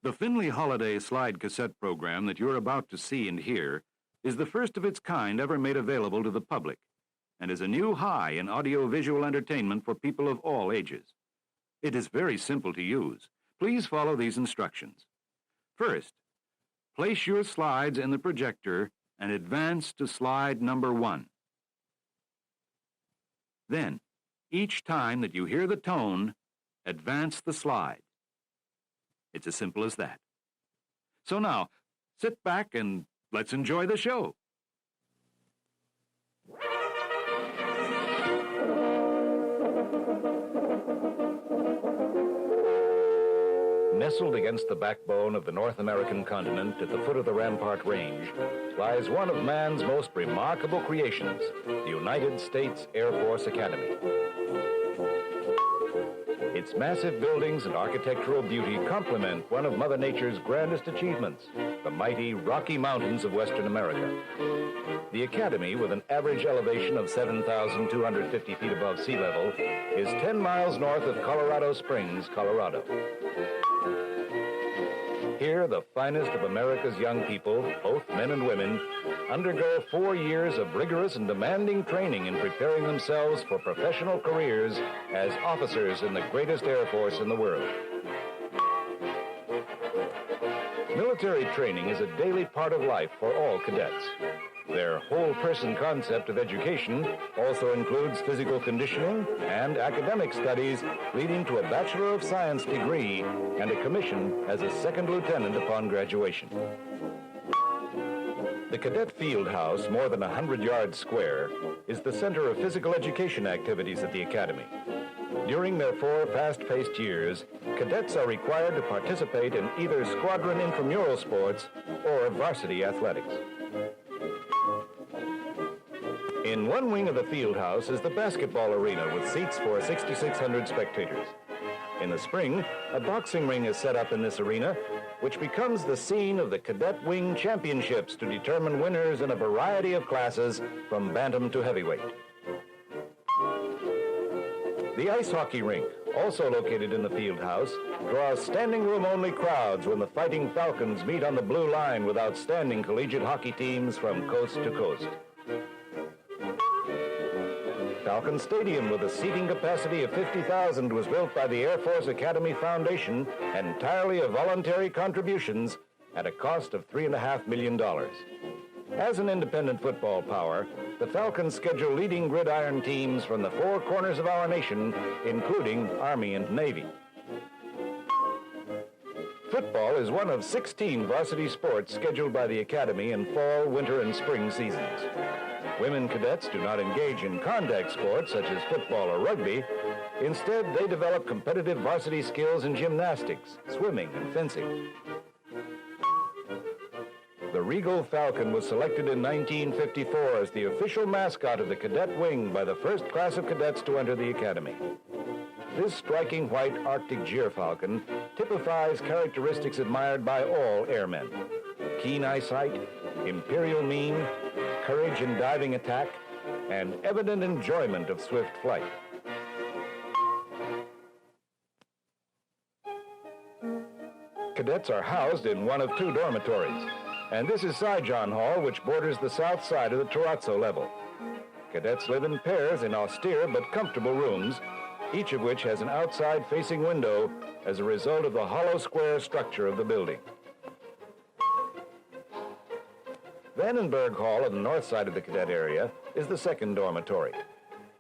The Finley Holiday slide cassette program that you're about to see and hear is the first of its kind ever made available to the public and is a new high in audio-visual entertainment for people of all ages. It is very simple to use. Please follow these instructions. First, place your slides in the projector and advance to slide number 1. Then, each time that you hear the tone, advance the slide. It's as simple as that. So now, sit back and let's enjoy the show. Nestled against the backbone of the North American continent at the foot of the Rampart Range lies one of man's most remarkable creations, the United States Air Force Academy. Its massive buildings and architectural beauty complement one of Mother Nature's grandest achievements, the mighty Rocky Mountains of Western America. The Academy, with an average elevation of 7,250 feet above sea level, is 10 miles north of Colorado Springs, Colorado. Here, the finest of America's young people, both men and women, undergo 4 years of rigorous and demanding training in preparing themselves for professional careers as officers in the greatest Air Force in the world. Military training is a daily part of life for all cadets. Their whole-person concept of education also includes physical conditioning and academic studies leading to a Bachelor of Science degree and a commission as a second lieutenant upon graduation. The Cadet Field House, more than 100 yards square, is the center of physical education activities at the Academy. During their 4 fast-paced years, cadets are required to participate in either squadron intramural sports or varsity athletics. In one wing of the field house is the basketball arena with seats for 6,600 spectators. In the spring, a boxing ring is set up in this arena, which becomes the scene of the Cadet Wing Championships to determine winners in a variety of classes from bantam to heavyweight. The ice hockey rink, also located in the field house, draws standing room only crowds when the Fighting Falcons meet on the blue line with outstanding collegiate hockey teams from coast to coast. Falcon Stadium, with a seating capacity of 50,000, was built by the Air Force Academy Foundation entirely of voluntary contributions at a cost of $3.5 million. As an independent football power, the Falcons schedule leading gridiron teams from the 4 corners of our nation, including Army and Navy. Football is one of 16 varsity sports scheduled by the Academy in fall, winter, and spring seasons. Women cadets do not engage in contact sports such as football or rugby. Instead, they develop competitive varsity skills in gymnastics, swimming, and fencing. The Regal Falcon was selected in 1954 as the official mascot of the cadet wing by the first class of cadets to enter the Academy. This striking white Arctic gyrfalcon typifies characteristics admired by all airmen: keen eyesight, imperial mien, courage in diving attack, and evident enjoyment of swift flight. Cadets are housed in one of 2 dormitories, and this is Saigon Hall, which borders the south side of the terrazzo level. Cadets live in pairs in austere but comfortable rooms, each of which has an outside-facing window as a result of the hollow square structure of the building. Vandenberg Hall on the north side of the cadet area is the second dormitory.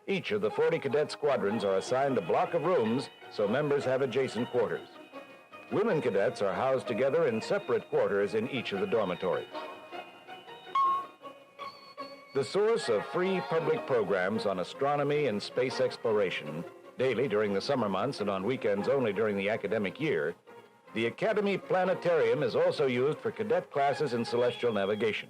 Each of the 40 cadet squadrons are assigned a block of rooms so members have adjacent quarters. Women cadets are housed together in separate quarters in each of the dormitories. The source of free public programs on astronomy and space exploration, daily during the summer months and on weekends only during the academic year, the Academy Planetarium is also used for cadet classes in celestial navigation.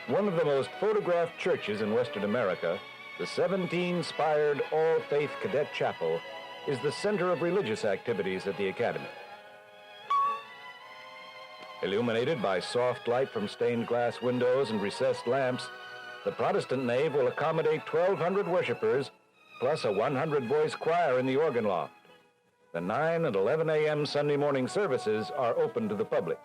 One of the most photographed churches in Western America, the 17-spired All-Faith Cadet Chapel, is the center of religious activities at the Academy. Illuminated by soft light from stained glass windows and recessed lamps, the Protestant nave will accommodate 1,200 worshipers, plus a 100-voice choir in the organ loft. The 9 and 11 a.m. Sunday morning services are open to the public.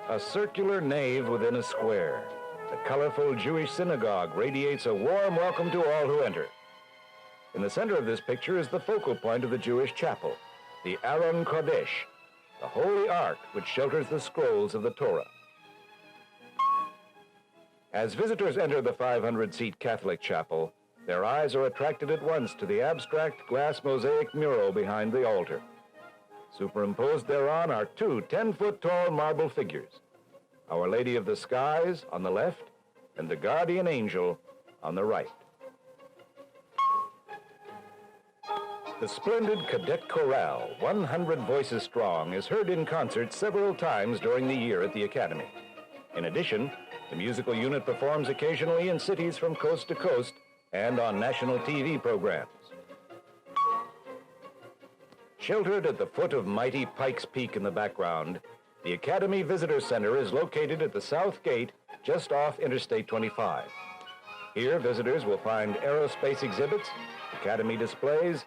A circular nave within a square. The colorful Jewish synagogue radiates a warm welcome to all who enter. In the center of this picture is the focal point of the Jewish chapel, the Aron Kodesh, the holy ark which shelters the scrolls of the Torah. As visitors enter the 500-seat Catholic chapel, their eyes are attracted at once to the abstract glass mosaic mural behind the altar. Superimposed thereon are two 10-foot-tall marble figures, Our Lady of the Skies on the left and the guardian angel on the right. The splendid cadet chorale, 100 voices strong, is heard in concert several times during the year at the Academy. In addition, the musical unit performs occasionally in cities from coast to coast and on national TV programs. Sheltered at the foot of mighty Pikes Peak in the background, the Academy Visitor Center is located at the south gate just off Interstate 25. Here, visitors will find aerospace exhibits, Academy displays,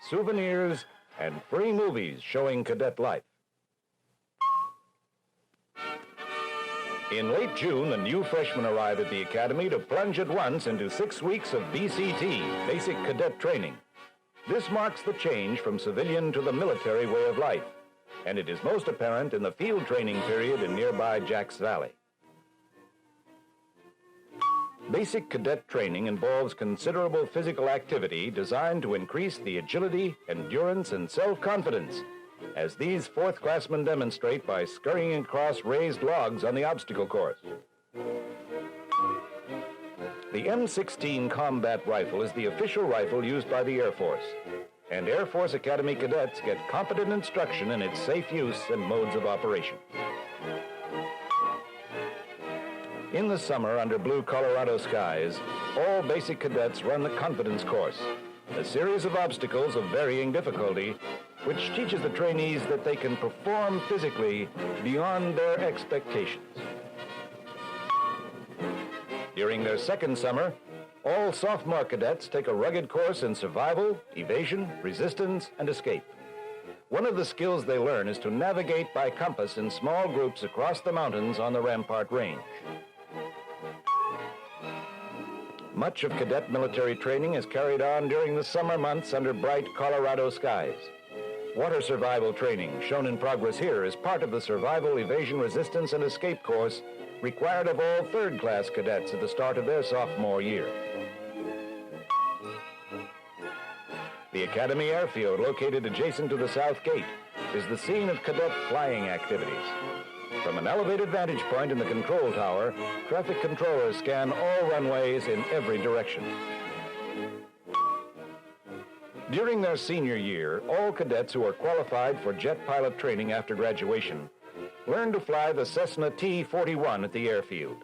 souvenirs, and free movies showing cadet life. In late June, the new freshmen arrive at the Academy to plunge at once into 6 weeks of BCT, Basic Cadet Training. This marks the change from civilian to the military way of life, and it is most apparent in the field training period in nearby Jacks Valley. Basic cadet training involves considerable physical activity designed to increase the agility, endurance, and self-confidence, as these fourth-classmen demonstrate by scurrying across raised logs on the obstacle course. The M16 combat rifle is the official rifle used by the Air Force, and Air Force Academy cadets get competent instruction in its safe use and modes of operation. In the summer, under blue Colorado skies, all basic cadets run the confidence course, a series of obstacles of varying difficulty, which teaches the trainees that they can perform physically beyond their expectations. During their second summer, all sophomore cadets take a rugged course in survival, evasion, resistance, and escape. One of the skills they learn is to navigate by compass in small groups across the mountains on the Rampart Range. Much of cadet military training is carried on during the summer months under bright Colorado skies. Water survival training, shown in progress here, is part of the survival, evasion, resistance, and escape course required of all third-class cadets at the start of their sophomore year. The Academy Airfield, located adjacent to the South Gate, is the scene of cadet flying activities. From an elevated vantage point in the control tower, traffic controllers scan all runways in every direction. During their senior year, all cadets who are qualified for jet pilot training after graduation learn to fly the Cessna T-41 at the airfield.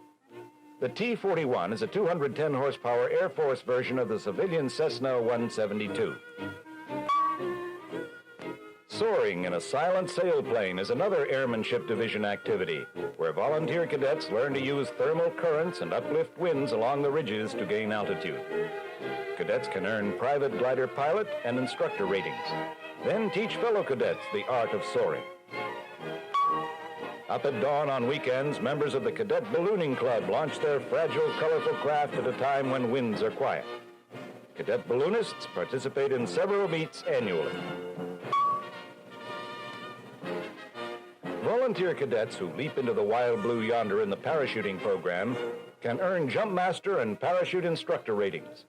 The T-41 is a 210 horsepower Air Force version of the civilian Cessna 172. Soaring in a silent sailplane is another Airmanship Division activity, where volunteer cadets learn to use thermal currents and uplift winds along the ridges to gain altitude. Cadets can earn private glider pilot and instructor ratings, then teach fellow cadets the art of soaring. Up at dawn on weekends, members of the Cadet Ballooning Club launch their fragile, colorful craft at a time when winds are quiet. Cadet balloonists participate in several meets annually. Volunteer cadets who leap into the wild blue yonder in the parachuting program can earn jump master and parachute instructor ratings.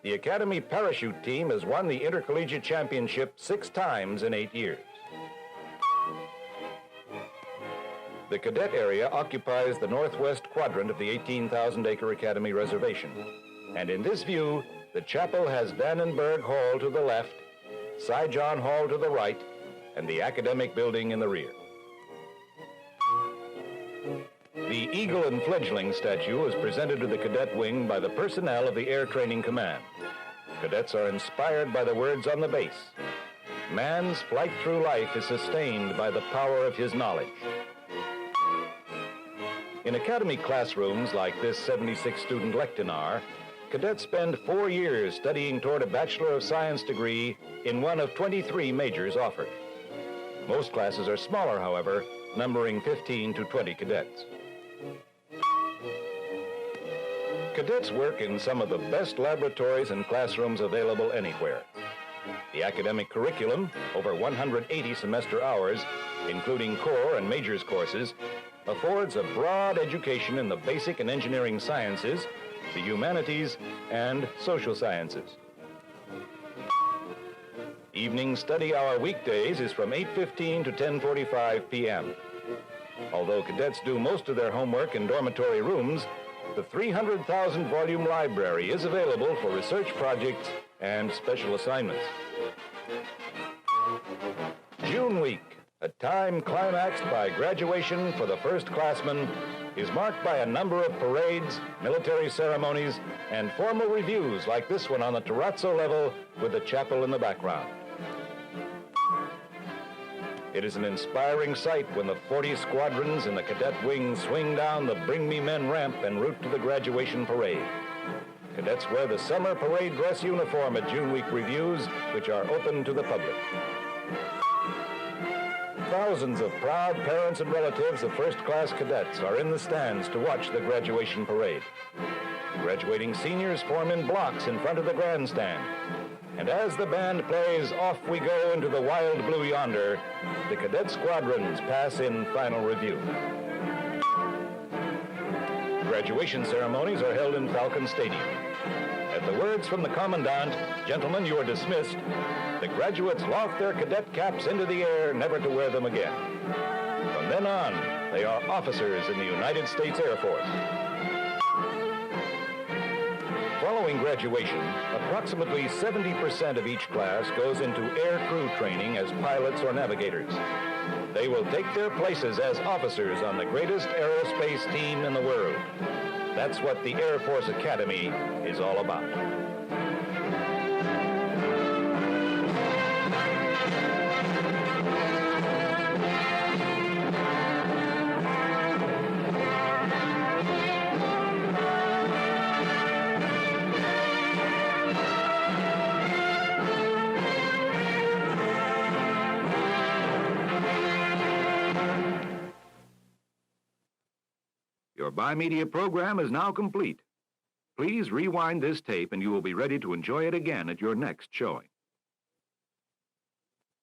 The Academy parachute team has won the Intercollegiate Championship 6 times in 8 years. The cadet area occupies the northwest quadrant of the 18,000-acre Academy Reservation. And in this view, the chapel has Dannenberg Hall to the left, Cy John Hall to the right, and the academic building in the rear. The Eagle and Fledgling statue was presented to the cadet wing by the personnel of the Air Training Command. Cadets are inspired by the words on the base. Man's flight through life is sustained by the power of his knowledge. In Academy classrooms like this 76-student lectionar, cadets spend 4 years studying toward a Bachelor of Science degree in one of 23 majors offered. Most classes are smaller, however, numbering 15 to 20 cadets. Cadets work in some of the best laboratories and classrooms available anywhere. The academic curriculum, over 180 semester hours, including core and majors courses, affords a broad education in the basic and engineering sciences, the humanities, and social sciences. Evening study hour weekdays is from 8:15 to 10:45 p.m. Although cadets do most of their homework in dormitory rooms, the 300,000 volume library is available for research projects and special assignments. June week, a time climaxed by graduation for the first-classmen, is marked by a number of parades, military ceremonies, and formal reviews like this one on the terrazzo level with the chapel in the background. It is an inspiring sight when the 40 squadrons in the cadet wing swing down the Bring Me Men ramp en route to the graduation parade. Cadets wear the summer parade dress uniform at June week reviews, which are open to the public. Thousands of proud parents and relatives of first-class cadets are in the stands to watch the graduation parade. Graduating seniors form in blocks in front of the grandstand. And as the band plays Off We Go into the Wild Blue Yonder, the cadet squadrons pass in final review. Graduation ceremonies are held in Falcon Stadium. At the words from the commandant, "Gentlemen, you are dismissed," the graduates loft their cadet caps into the air, never to wear them again. From then on, they are officers in the United States Air Force. Following graduation, approximately 70% of each class goes into air crew training as pilots or navigators. They will take their places as officers on the greatest aerospace team in the world. That's what the Air Force Academy is all about. Your Bi-Media program is now complete. Please rewind this tape and you will be ready to enjoy it again at your next showing.